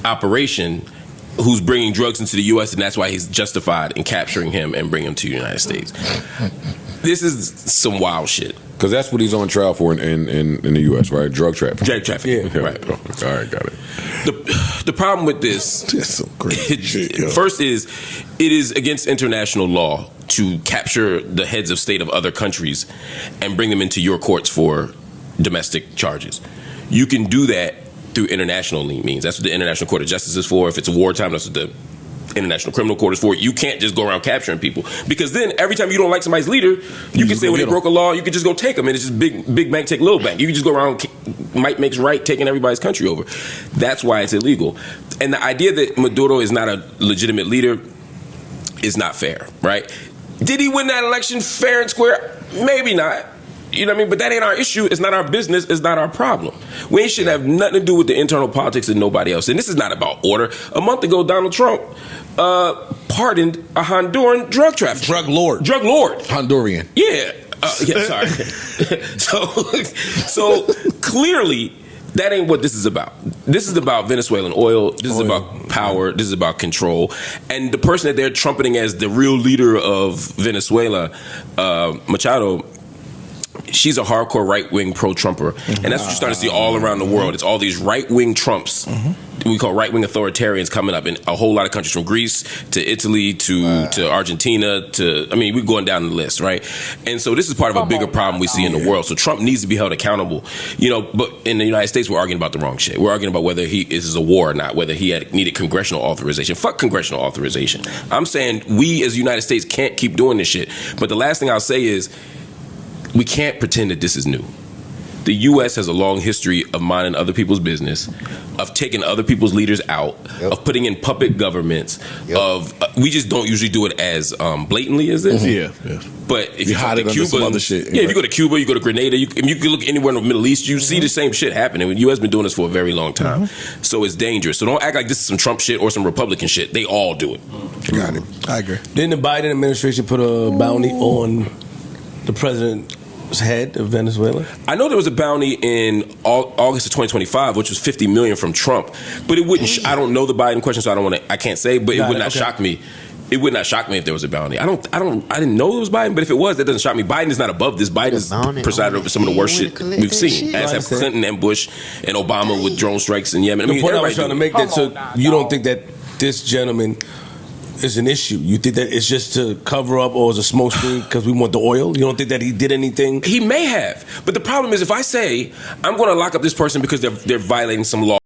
operation who's bringing drugs into the U.S., and that's why he's justified in capturing him and bringing him to the United States. This is some wild shit. Because that's what he's on trial for in the U.S., right? Drug trafficking. Drug trafficking, yeah. right. All right, got it. The problem with this, some crazy shit, first is, it is against international law to capture the heads of state of other countries and bring them into your courts for domestic charges. You can do that through international means. That's what the International Court of Justice is for. If it's a wartime, that's what the International Criminal Court is for. You can't just go around capturing people, because then every time you don't like somebody's leader, you can say when they broke a law, you can just go take them, and it's just big bank take little bank. You can just go around, might makes right, taking everybody's country over. That's why it's illegal. And the idea that Maduro is not a legitimate leader is not fair, right? Did he win that election fair and square? Maybe not. You know what I mean? But that ain't our issue. It's not our business. It's not our problem. We should have nothing to do with the internal politics of nobody else. And this is not about order. A month ago, Donald Trump pardoned a Honduran drug trafficker. Drug lord. Honduran. Yeah. Sorry. so clearly, that ain't what this is about. This is about Venezuelan oil. This is about power. This is about control. And the person that they're trumpeting as the real leader of Venezuela, Machado, she's a hardcore right-wing pro-Trumper. And that's what you're starting to see all around the world. It's all these right-wing Trumps, we call right-wing authoritarians, coming up in a whole lot of countries, from Greece to Italy to Argentina to, I mean, we're going down the list, right? And so this is part of a bigger problem we see in the world. So Trump needs to be held accountable. You know, but in the United States, we're arguing about the wrong shit. We're arguing about whether this is a war or not, whether he needed congressional authorization. Fuck congressional authorization. I'm saying we as the United States can't keep doing this shit. But the last thing I'll say is, we can't pretend that this is new. The U.S. has a long history of minding other people's business, of taking other people's leaders out, of putting in puppet governments, we just don't usually do it as blatantly as this. But if you go to Cuba, if you go to Cuba, you go to Grenada, you can look anywhere in the Middle East, you see the same shit happening. The U.S. been doing this for a very long time. So it's dangerous. So don't act like this is some Trump shit or some Republican shit. They all do it. Got it. I agree. Didn't the Biden administration put a bounty on the president's head of Venezuela? I know there was a bounty in August of 2025, which was $50 million from Trump, but it wouldn't. I don't know the Biden question, so I can't say. But it would not shock me. It would not shock me if there was a bounty. I didn't know it was Biden, but if it was, that doesn't shock me. Biden is not above this. Biden is presided over some of the worst shit we've seen, as have Clinton and Bush and Obama with drone strikes in Yemen. The point I was trying to make, that so you don't think that this gentleman is an issue? You think that it's just to cover up, or as a smokescreen because we want the oil? You don't think that he did anything? He may have, but the problem is, if I say I'm going to lock up this person because they're violating some law,